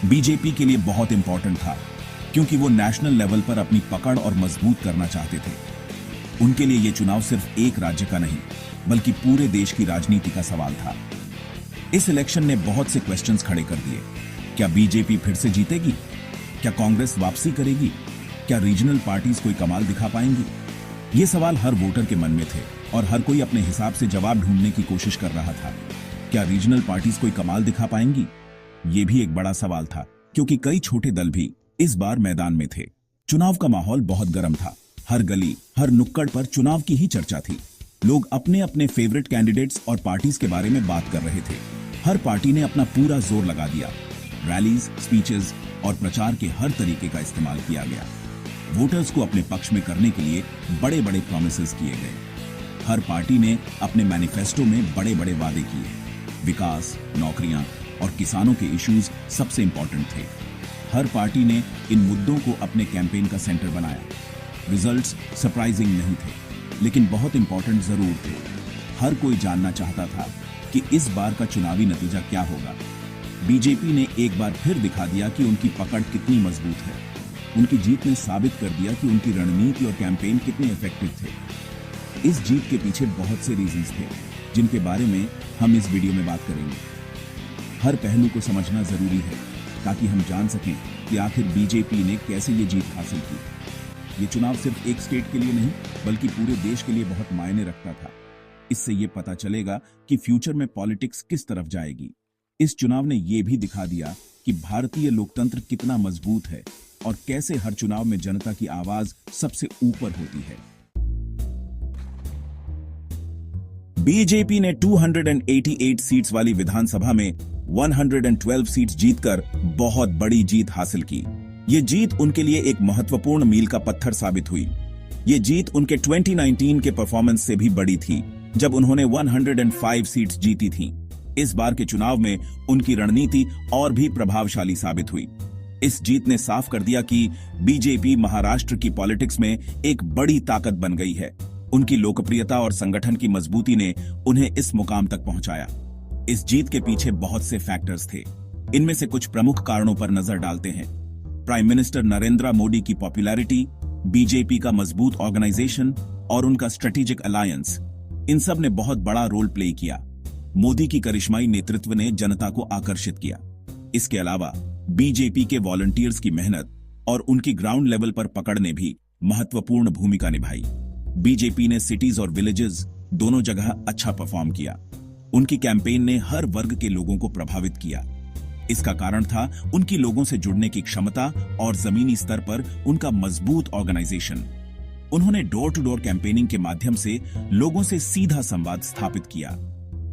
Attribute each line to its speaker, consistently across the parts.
Speaker 1: BJP के लिए बहुत इंपॉर्टेंट था, क्योंकि वो नेशनल लेवल पर अपनी पकड़ और मजबूत करना चाहते थे। उनके लिए ये चुनाव सिर्फ एक राज्य का नहीं, बल्कि पूरे देश की राजनीति का सवाल था। इस इलेक्शन ने बहुत से क्वेश्चंस खड़े कर दिए। क्या बीजेपी फिर से जीतेगी? क्या कांग्रेस वापसी करेगी? क्या रीजनल पार्टीज कोई कमाल दिखा पाएंगी? ये सवाल हर वोटर के मन में थे और हर कोई अपने हिसाब से जवाब ढूंढने की कोशिश कर रहा था। क्या रीजनल पार्टीज कोई कमाल दिखा पाएंगी? ये भी एक बड़ा सवाल था, क्योंकि कई छोटे दल भी इस बार मैदान में थे। चुनाव का माहौल बहुत गर्म था। हर गली, हर नुक्कड़ पर चुनाव की ही चर्चा थी। लोग अपने अपने फेवरेट कैंडिडेट्स और पार्टीज के बारे में बात कर रहे थे। हर पार्टी ने अपना पूरा जोर लगा दिया। रैलीज, स्पीचेस और प्रचार के हर तरीके का इस्तेमाल किया गया। वोटर्स को अपने पक्ष में करने के लिए बड़े बड़े प्रॉमिसेस किए गए। हर पार्टी ने अपने मैनिफेस्टो में बड़े बड़े वादे किए। विकास, नौकरियां और किसानों के इश्यूज सबसे इंपॉर्टेंट थे। हर पार्टी ने इन मुद्दों को अपने कैंपेन का सेंटर बनाया। रिजल्ट्स सरप्राइजिंग नहीं थे, लेकिन बहुत इंपॉर्टेंट जरूर थे। हर कोई जानना चाहता था कि इस बार का चुनावी नतीजा क्या होगा। बीजेपी ने एक बार फिर दिखा दिया कि उनकी पकड़ कितनी मजबूत है। उनकी जीत ने साबित कर दिया कि उनकी रणनीति और कैंपेन कितने इफेक्टिव थे। इस जीत के पीछे बहुत से रीजंस थे, जिनके बारे में हम इस वीडियो में बात करेंगे। हर पहलू को समझना जरूरी है, ताकि हम जान सकें कि आखिर बीजेपी ने कैसे ये जीत हासिल की। ये चुनाव सिर्फ एक स्टेट के लिए नहीं, बल्कि पूरे देश के लिए बहुत मायने रखता था। इससे ये पता चलेगा कि फ्यूचर में पॉलिटिक्स किस तरफ जाएगी। इस चुनाव ने ये भी दिखा दिया कि भारतीय लोकतंत्र कितना मजबूत है और कैसे हर चुनाव में जनता की आवाज सबसे ऊपर होती है। बीजेपी ने 288 सीट्स वाली विधानसभा में 112 सीट्स जीतकर बहुत बड़ी जीत हासिल की। ये जीत उनके लिए एक महत्वपूर्ण मील का पत्थर साबित हुई। ये जीत उनके 2019 के परफॉर्मेंस से भी बड़ी थी, जब उन्होंने 105 सीट्स जीती थीं। इस बार के चुनाव में उनकी रणनीति और भी प्रभावशाली साबित हुई। इस जीत ने साफ कर दिया कि बीजेपी महाराष्ट्र की पॉलिटिक्स में एक बड़ी ताकत बन गई है। उनकी लोकप्रियता और संगठन की मजबूती ने उन्हें इस मुकाम तक पहुंचाया। इस जीत के पीछे बहुत से फैक्टर्स थे। इनमें से कुछ प्रमुख कारणों पर नजर डालते हैं। प्राइम मिनिस्टर नरेंद्र मोदी की पॉपुलैरिटी, बीजेपी का मजबूत ऑर्गेनाइजेशन और उनका स्ट्रेटेजिक अलायंस, इन सब ने बहुत बड़ा रोल प्ले किया। मोदी की करिश्माई नेतृत्व ने जनता को आकर्षित किया। इसके अलावा बीजेपी के वॉलंटियर्स की मेहनत और उनकी ग्राउंड लेवल पर पकड़ ने भी महत्वपूर्ण भूमिका निभाई। बीजेपी ने सिटीज और विलेजेस दोनों जगह अच्छा परफॉर्म किया। उनकी कैंपेन ने हर वर्ग के लोगों को प्रभावित किया। इसका कारण था उनकी लोगों से जुड़ने की क्षमता और जमीनी स्तर पर उनका मजबूत ऑर्गेनाइजेशन। उन्होंने डोर टू डोर कैंपेनिंग के माध्यम से लोगों से सीधा संवाद स्थापित किया।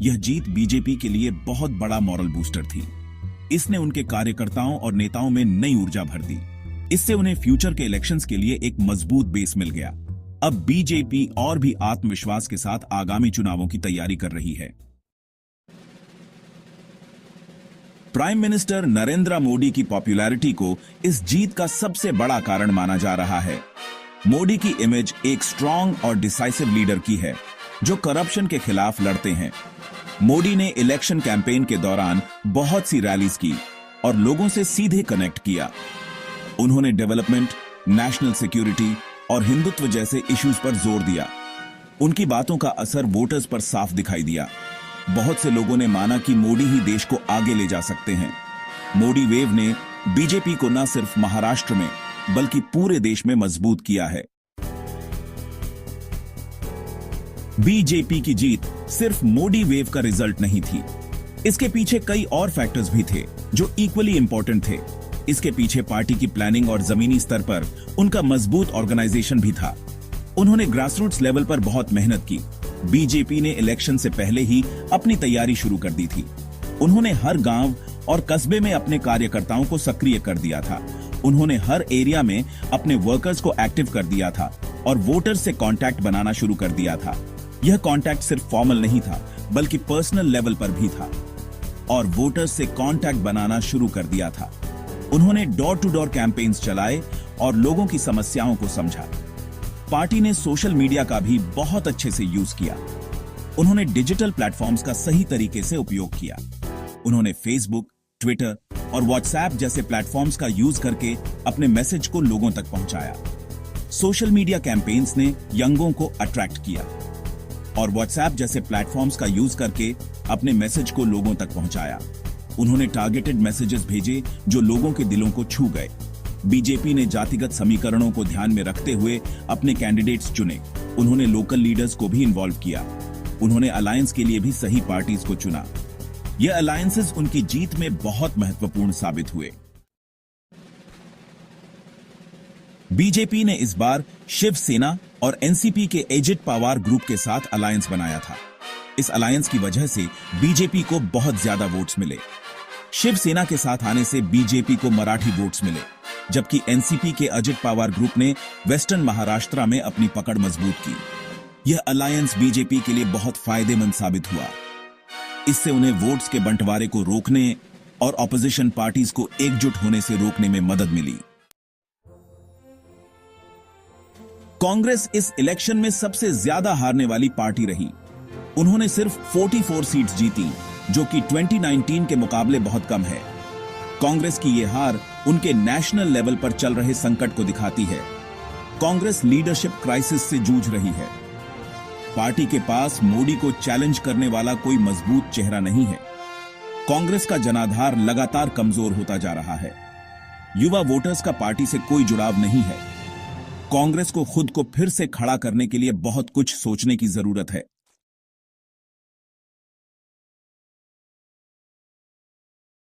Speaker 1: यह जीत बीजेपी के लिए बहुत बड़ा मॉरल बूस्टर थी। इसने उनके कार्यकर्ताओं और नेताओं में नई ऊर्जा भर दी। इससे उन्हें फ्यूचर के इलेक्शंस के लिए एक मजबूत बेस मिल गया। अब बीजेपी और भी आत्मविश्वास के साथ आगामी चुनावों की तैयारी कर रही है। प्राइम मिनिस्टर नरेंद्र मोदी की पॉपुलैरिटी को इस जीत का सबसे बड़ा कारण माना जा रहा है। मोदी की इमेज एक स्ट्रॉन्ग और डिसाइसिव लीडर की है, जो करप्शन के खिलाफ लड़ते हैं। मोदी ने इलेक्शन कैंपेन के दौरान बहुत सी रैलीज की और लोगों से सीधे कनेक्ट किया। उन्होंने डेवलपमेंट, नेशनल सिक्योरिटी और हिंदुत्व जैसे इश्यूज पर जोर दिया। उनकी बातों का असर वोटर्स पर साफ दिखाई दिया। बहुत से लोगों ने माना कि मोदी ही देश को आगे ले जा सकते हैं। मोदी वेव ने बीजेपी को न सिर्फ महाराष्ट्र में, बल्कि पूरे देश में मजबूत किया है। बीजेपी की जीत सिर्फ मोदी वेव का रिजल्ट नहीं थी। इसके पीछे कई और फैक्टर्स भी थे जो इक्वली इंपॉर्टेंट थे। इसके पीछे पार्टी की प्लानिंग और जमीनी स्तर पर उनका मजबूत ऑर्गेनाइजेशन भी था। उन्होंने ग्रासरूट्स लेवल पर बहुत मेहनत की। बीजेपी ने इलेक्शन से पहले ही अपनी तैयारी शुरू कर दी थी। उन्होंने हर गांव और कस्बे में अपने कार्यकर्ताओं को सक्रिय कर दिया था। उन्होंने हर एरिया में अपने वर्कर्स को एक्टिव कर दिया था और वोटर्स से कांटेक्ट बनाना शुरू कर दिया था। यह कांटेक्ट सिर्फ फॉर्मल नहीं था, बल्कि पर्सनल लेवल पर भी था और वोटर्स से कांटेक्ट बनाना शुरू कर दिया था। उन्होंने डोर टू डोर कैंपेन्स चलाए और लोगों की समस्याओं को समझा। पार्टी ने सोशल मीडिया का भी बहुत अच्छे से यूज किया। उन्होंने डिजिटल प्लेटफॉर्म्स का सही तरीके से उपयोग किया। उन्होंने फेसबुक, ट्विटर और व्हाट्सएप जैसे प्लेटफॉर्म्स का यूज करके अपने मैसेज को लोगों तक पहुंचाया। सोशल मीडिया कैंपेन्स ने यंगों को अट्रैक्ट किया और व्हाट्सएप जैसे प्लेटफॉर्म्स का यूज करके अपने मैसेज को लोगों तक पहुंचाया। उन्होंने टारगेटेड मैसेजेस भेजे जो लोगों के दिलों को छू गए। बीजेपी ने जातिगत समीकरणों को ध्यान में रखते हुए अपने कैंडिडेट्स चुने। उन्होंने लोकल लीडर्स को भी इन्वॉल्व किया। उन्होंने अलायंस के लिए भी सही पार्टीज को चुना। ये अलायंसेस उनकी जीत में बहुत महत्वपूर्ण साबित हुए। बीजेपी ने इस बार शिवसेना और एनसीपी के अजित पवार ग्रुप के साथ अलायंस बनाया था। इस अलायंस की वजह से बीजेपी को बहुत ज्यादा वोट्स मिले। शिवसेना के साथ आने से बीजेपी को मराठी वोट्स मिले, जबकि एनसीपी के अजित पवार ग्रुप ने वेस्टर्न महाराष्ट्र में अपनी पकड़ मजबूत की। यह अलायंस बीजेपी के लिए बहुत फायदेमंद साबित हुआ। इससे उन्हें वोट्स के बंटवारे को रोकने और ऑपोजिशन पार्टीज को एकजुट होने से रोकने में मदद मिली। कांग्रेस इस इलेक्शन में सबसे ज्यादा हारने वाली पार्टी रही। उन्होंने सिर्फ 44 सीट्स जीती, जो कि 2019 के मुकाबले बहुत कम है। कांग्रेस की यह हार उनके नेशनल लेवल पर चल रहे संकट को दिखाती है। कांग्रेस लीडरशिप क्राइसिस से जूझ रही है। पार्टी के पास मोदी को चैलेंज करने वाला कोई मजबूत चेहरा नहीं है। कांग्रेस का जनाधार लगातार कमजोर होता जा रहा है। युवा वोटर्स का पार्टी से कोई जुड़ाव नहीं है। कांग्रेस को खुद को फिर से खड़ा करने के लिए बहुत कुछ सोचने की जरूरत है।